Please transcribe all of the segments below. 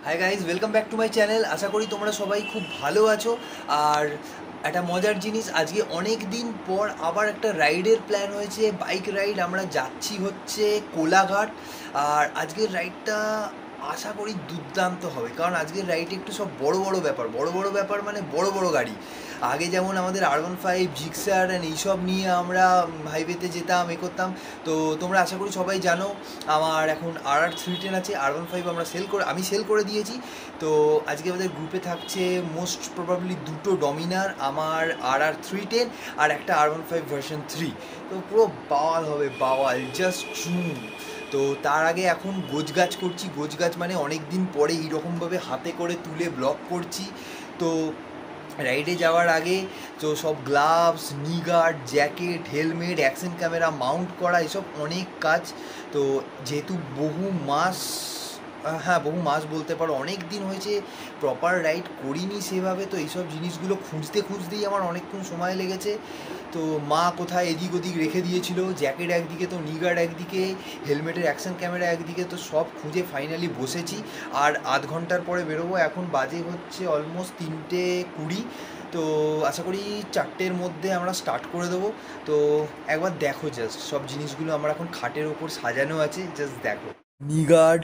High guys, welcome back to my channel. আশা করি তোমরা সবাই খুব ভালো আছো। আর একটা মজার জিনিস, আজকে অনেক দিন পর আবার একটা রাইডের প্ল্যান হয়েছে, বাইক রাইড। আমরা যাচ্ছি হচ্ছে কোলাঘাট। আর আজকের রাইডটা আশা করি দুর্দান্ত হবে, কারণ আজকের রাইডে একটু সব বড় বড় ব্যাপার মানে বড় বড় গাড়ি। আগে যেমন আমাদের R15 জিক্সার অ্যান্ড এইসব নিয়ে আমরা হাইওয়েতে যেতাম, করতাম। তো তোমরা আশা করি সবাই জানো আমার এখন RR310 আছে। R15 আমি সেল করে দিয়েছি। তো আজকে আমাদের গ্রুপে থাকছে মোস্ট প্রবাবলি দুটো ডমিনার, আমার RR310 আর একটা R15 ভার্সন 3। তো পুরো বাওয়াল হবে, বাওয়াল, জাস্ট জুম। তো তার আগে এখন গোছগাছ করছি। গোছগাছ মানে অনেক দিন পরে এইরকমভাবে হাতে করে তুলে ব্লগ করছি। তো রাইডে যাওয়ার আগে তো সব gloves, knee guard, jacket, helmet, action camera mount করা, এসব অনেক কাজ। তো যেহেতু বহু মাস বলতে পারো, অনেক দিন হয়েছে প্রপার রাইড করিনি সেভাবে। তো এইসব জিনিসগুলো খুঁজতেই আমার অনেকক্ষণ সময় লেগেছে। তো মা কোথায় এদিক ওদিক রেখে দিয়েছিল, জ্যাকেট একদিকে, তো নি গার্ড একদিকে, হেলমেটের অ্যাকশন ক্যামেরা একদিকে, তো সব খুঁজে ফাইনালি বসেছি। আর আধ ঘন্টার পরে বেরোবো। এখন বাজে হচ্ছে অলমোস্ট 3:20। তো আশা করি 4টের মধ্যে আমরা স্টার্ট করে দেবো। তো একবার দেখো, জাস্ট সব জিনিসগুলো আমার এখন খাটের ওপর সাজানো আছে, জাস্ট দেখো। নি গার্ড,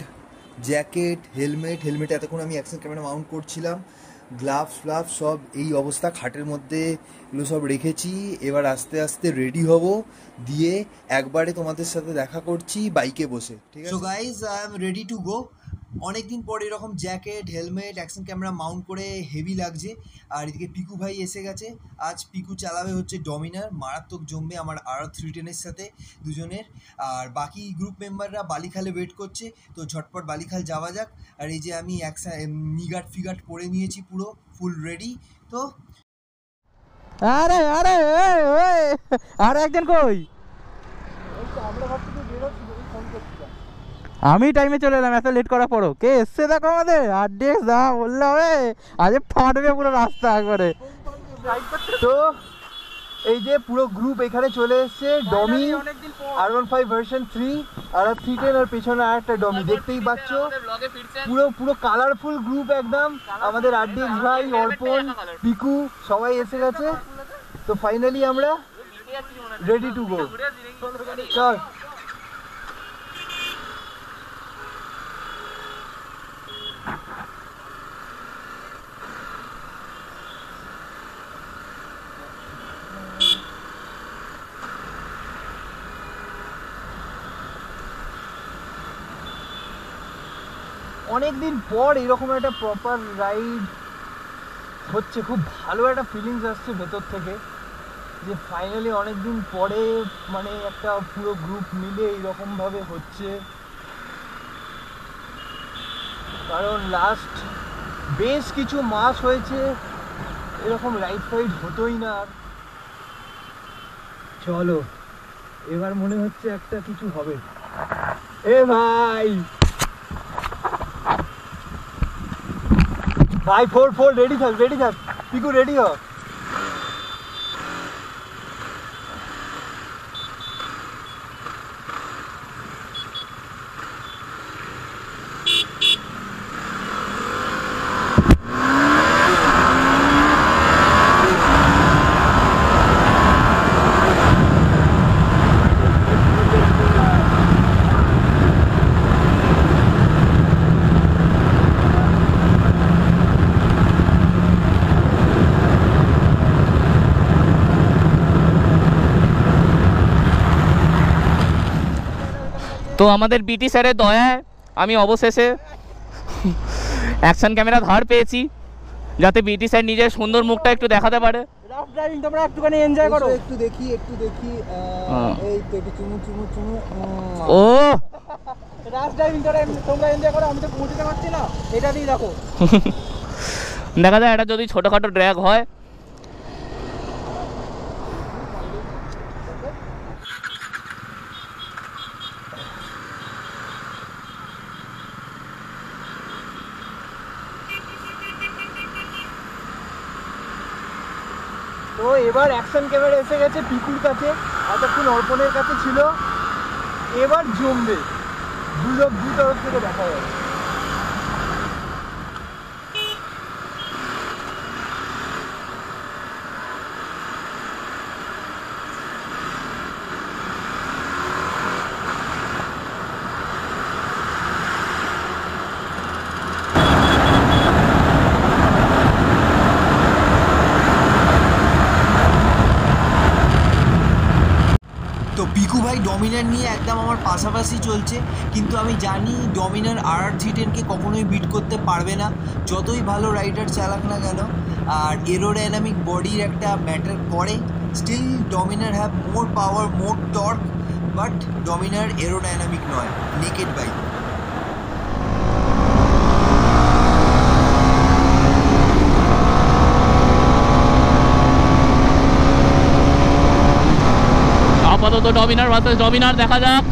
জ্যাকেট, হেলমেট এতক্ষণ আমি অ্যাকশন ক্যামেরা মাউন্ট করছিলাম, গ্লাভস সব এই অবস্থা খাটের মধ্যে, এগুলো সব রেখেছি। এবার আস্তে আস্তে রেডি হব, দিয়ে একবারে তোমাদের সাথে দেখা করছি বাইকে বসে, ঠিক আছে? So guys, I am ready to go. অনেকদিন পর এরকম jacket, helmet, action camera Mount করে হেভি লাগছে। আর এদিকে পিকু ভাই এসে গেছে। আজ পিকু চালাবে হচ্ছে ডমিনার, মারাত্মক জমবে আমার R310-এর সাথে দুজনের। আর বাকি গ্রুপ মেম্বাররা বালিখালে ওয়েট করছে, তো ঝটপট বালিখাল যাওয়া যাক। আর এই যে আমি নিগার্ড ফিগার্ড পরে নিয়েছি, পুরো ফুল রেডি। তো আরে আরে আর একজন কই? আমি টাইমে চলে এলাম, এত লেট করার পরও। কে এসছে দেখো আমাদের আরডিএক্স, দা বললে হবে, আজ ফাটবে পুরো রাস্তা একবারে। তো এই যে পুরো গ্রুপ এখানে চলে এসছে। ডমি, R15 ভার্সন 3, R310, আর পেছনে আর একটা ডমি, দেখতেই পাচ্ছ। পুরো কালারফুল গ্রুপ একদম। আমাদের RDX ভাই, অর্পণ, পিকু সবাই এসে গেছে। তো ফাইনালি আমরা রেডি টু গো। চল। অনেকদিন পর এরকম একটা প্রপার রাইড হচ্ছে, খুব ভালো একটা ফিলিংস আসছে ভেতর থেকে, যে ফাইনালি অনেকদিন পরে মানে একটা পুরো গ্রুপ মিলে এইরকমভাবে হচ্ছে। কারণ লাস্ট বেশ কিছু মাস হয়েছে এরকম রাইড ফাইড হতোই না। আর চলো, এবার মনে হচ্ছে একটা কিছু হবে। এ ভাই ভাই, ফোর রেডি থাক, পিকু রেডি হ। তো আমাদের বিটি স্যারের দয়ায় আমি অবশেষে অ্যাকশন ক্যামেরা ধার পেয়েছি, যাতে বিটি স্যার নিজের সুন্দর মুখটা একটু দেখাতে পারে। রাফ ড্রাইভিং তোমরা একটুখানি এনজয় করো। একটু দেখি এই তো একটু চুমু। ও রাফ ড্রাইভিং তোমরা এনজয় করো, আমি তো পৌঁছতে পারছি না, এটা দিয়ে দেখো। দেখা যায় এটা যদি ছোটোখাটো ড্র্যাগ হয়। তো এবার অ্যাকশন ক্যামেরা এসে গেছে পিকুর কাছে, এতক্ষণ অর্পণের কাছে ছিল। এবার জমবে, দু তরফ থেকে দেখা যাবে। ভাই ডমিনার নিয়ে একদম আমার পাশাপাশি চলছে, কিন্তু আমি জানি ডমিনার RR310কে কখনোই বিট করতে পারবে না, যতই ভালো রাইডার চালাক না কেন। আর এরোডাইনামিক বডির একটা ম্যাটার করে, still Dominar have more power, more torque, but Dominar aerodynamic নয়, নেকেড বাইক। আপাতত ডমিনার ভার্সেস ডমিনার, দেখা যাক।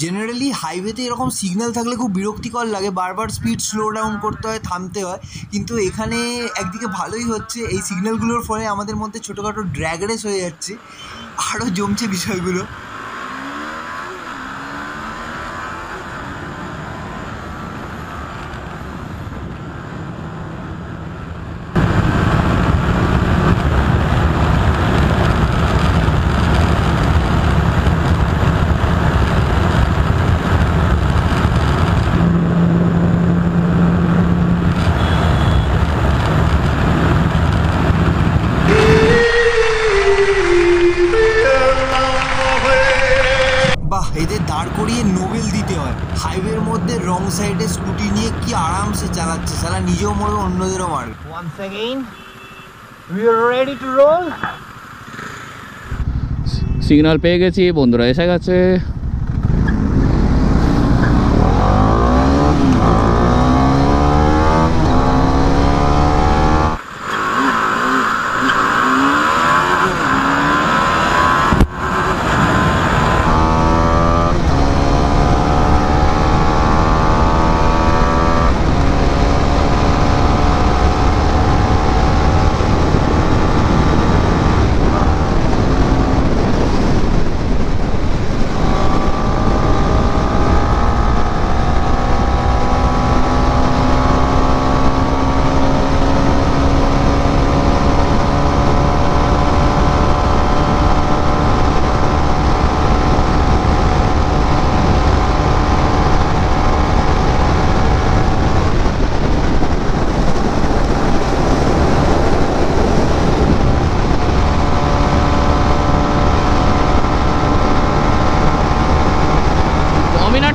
জেনারেলি হাইওয়েতে এরকম সিগন্যাল থাকলে খুব বিরক্তিকর লাগে, বারবার স্পিড স্লো ডাউন করতে হয়, থামতে হয়, কিন্তু এখানে একদিকে ভালোই হচ্ছে, এই সিগন্যালগুলোর ফলে আমাদের মধ্যে ছোটোখাটো ড্র্যাগ রেস হয়ে যাচ্ছে, আরও জমছে বিষয়গুলো। বাহ, এদের দাঁড় করিয়ে নোবেল দিতে হয়, হাইওয়ের মধ্যে রং সাইডে স্কুটি নিয়ে কি আরামসে চালাচ্ছে, সালা নিজেও মরবে অন্যদেরও মারবে। Once again, we are ready to roll. Signal পেয়ে গেছি, বন্ধুরা এসে গেছে।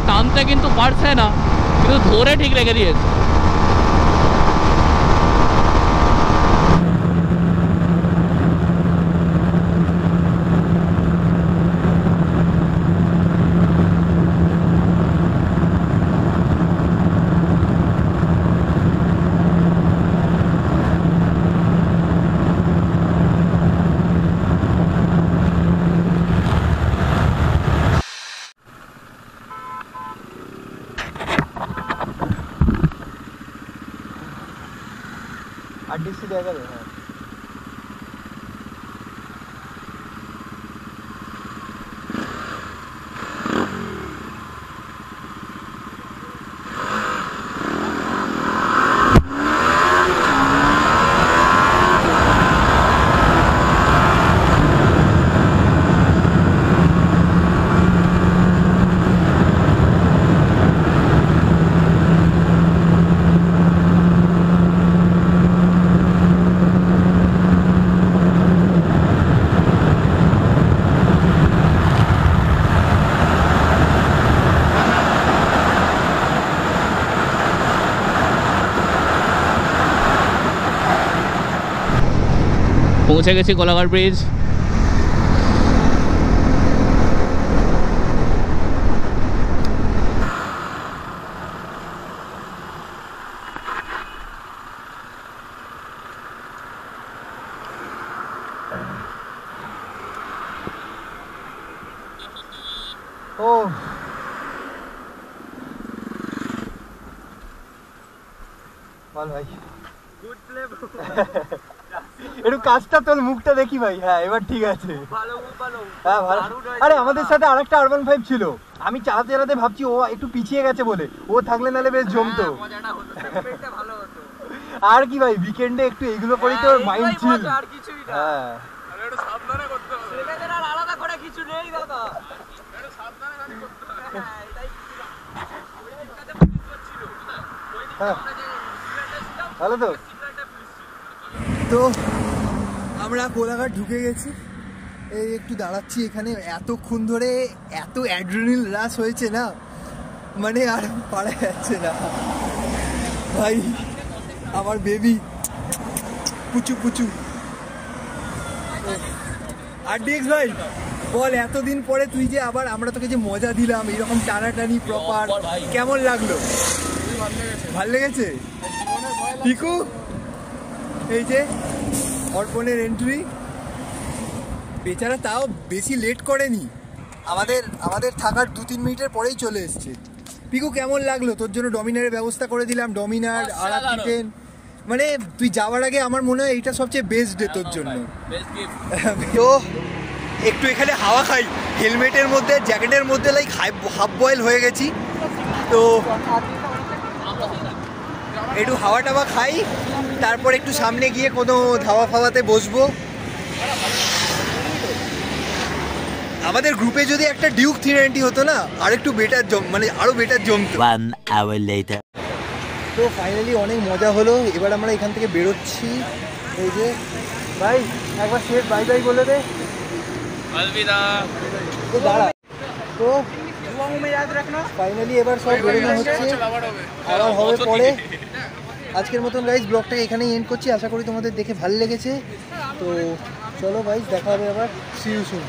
টানতে কিন্তু পারছে না, কিন্তু ধরে ঠিক রেখে দিয়েছে। RDC দেখা যাবে। হ্যাঁ, পৌঁছে গেছি কোলাঘাট ব্রিজ। ও বল ভাই, গুড প্লে ব্রো। একটু কাজটা তোর মুখটা দেখি ভাই। হ্যাঁ এবার ঠিক আছে। হ্যাঁ ভালো। আরে আমাদের সাথে আরেকটা আরবান 5 ছিল, আমি চালাতে চালাতে ভাবছি ও একটু পিছিয়ে গেছে বলে, ও থাকলে নালে বেশ জমতো। আর কি ভাই, উইকেন্ডে একটু এগুলো করি তো মাইন্ড চিল। হ্যাঁ ভালো তো। তো আমরা কোলাঘাট ঢুকে গেছি, এই একটু দাঁড়াচ্ছি এখানে। এতক্ষণ ধরে এত অ্যাড্রিনালিন রাশ হয়েছে না, মানে আর পারা যাচ্ছে না ভাই। আমার বেবি পুচু পুচু। RDX ভাই বল, এতদিন পরে তুই যে আবার আমরা তোকে যে মজা দিলাম এরকম টানাটানি প্রপার, কেমন লাগলো? ভাল লেগেছে? পিকু এই যে অর্পণের এন্ট্রি, বেচারা তাও বেশি লেট করেনি, আমাদের থাকার 2-3 মিনিটের পরেই চলে এসছে। পিকু কেমন লাগলো? তোর জন্য ডমিনারের ব্যবস্থা করে দিলাম, ডমিনার আর চিকেন। মানে তুই যাওয়ার আগে আমার মনে হয় এইটা সবচেয়ে বেস্ট ডে তোর জন্য। তো একটু এখানে হাওয়া খাই, হেলমেটের মধ্যে জ্যাকেটের মধ্যে লাইক হাফ বয়েল হয়ে গেছি, তো একটু হাওয়া টাওয়া খাই, তারপর একটু সামনে গিয়ে কোনো ধাওয়া ফাওয়াতে বসবো। আমাদের গ্রুপে যদি একটা ডিউক 390 হতো না, আর একটু বেটার মানে আরো বেটার জমতো। 1 hour later. তো ফাইনালি অনেক মজা হলো, এবার আমরা এখান থেকে বেরোচ্ছি। এই যে ভাই একবার শেষ বাই বাই বলে দে। अलविदा। তো দাঁড়া, তো ফাইনালি এবার সব বেরোনো হচ্ছে, আবার হবে পরে। আজকের মতন গাইজ ব্লগটাকে এখানেই এন্ড করছি, আশা করি তোমাদের দেখে ভালো লেগেছে। তো চলো গাইজ, দেখা হবে আবার, সি ইউ সুন।